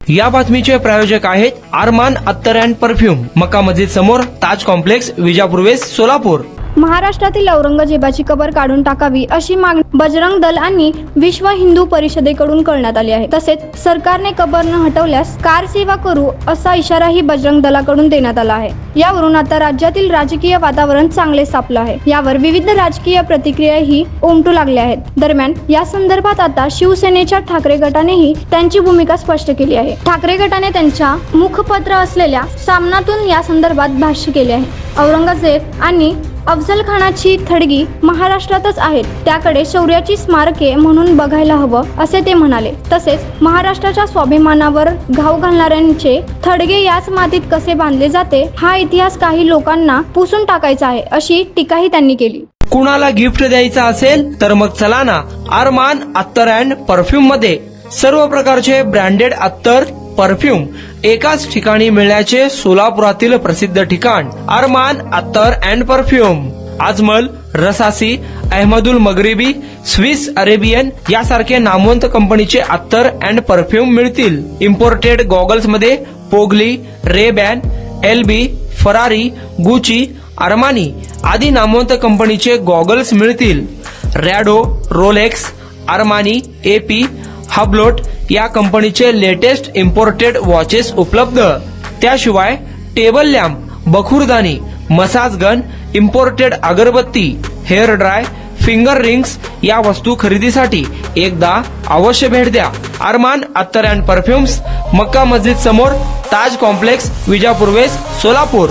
या बातमीचे प्रायोजक आहेत अरमान अत्तर अँड परफ्यूम, मक्का मस्जिद समोर, ताज कॉम्प्लेक्स, विजापूर वेस्ट, सोलापूर। महाराष्ट्रातील औरंगजेबाची कबर काढून टाकावी अशी मागणी बजरंग दल आणि विश्व हिंदू परिषदेकडून करण्यात आली आहे। तसेच सरकारने कबर न हटवल्यास कार सेवा करू असा इशाराही बजरंग दलाकडून देण्यात आला आहे। यावरून आता राज्यातील राजकीय वातावरण चांगले तापलं आहे। यावर विविध राजकीय प्रतिक्रियाही उमटू लागल्या आहेत। दरम्यान या संदर्भात आता शिवसेनेच्या ठाकरे गटानेही त्यांची भूमिका स्पष्ट केली आहे। ठाकरे गटाने त्यांच्या मुखपत्र असलेल्या सामनातून या संदर्भात भाष्य केले आहे। औरंगजेब आणि अफजल खानाची थडगी महाराष्ट्रातच आहेत, त्याकडे शौर्याची स्मारके म्हणून बघायला हवं असे ते म्हणाले। तसेच महाराष्ट्राच्या स्वाभिमानावर घाव घालणाऱ्यांचे थडगे याच मातीत कसे बांधले जाते हा इतिहास काही लोकांना पुसून टाकायचा आहे अशी टीकाही त्यांनी केली। कुणाला गिफ्ट द्यायचा असेल तर मग चला ना अरमान अत्तर अँड परफ्यूम मध्ये। सर्व प्रकारचे ब्रँडेड अत्तर परफ्यूम एकाच ठिकाणी मिळण्याचे सोलापुरातील प्रसिद्ध ठिकाण Armaan attar and perfume. Ajmal, Rasasi, Ahmed Al Maghribi, Swiss Arabian यासारखे नामवंत कंपनीचे अत्तर अँड परफ्यूम मिळतील। इम्पोर्टेड गॉगल्स मध्ये पोगली, रेबॅन, एलबी, फरारी, गुची, अरमानी आदी नामवंत कंपनीचे गॉगल्स मिळतील। Rado, Rolex, Armani, AP, Hublot या कंपनीचे लेटेस्ट इम्पोर्टेड वॉचेस उपलब्ध। त्याशिवाय टेबल लॅम्प, बखुरदानी, massage gun, imported agarbatti, hair dry, finger rings या वस्तू खरेदीसाठी एकदा अवश्य भेट द्या। अरमान अत्तर अँड परफ्यूम्स, मक्का मस्जिद समोर, ताज कॉम्प्लेक्स, विजापूर वेस्ट, सोलापूर।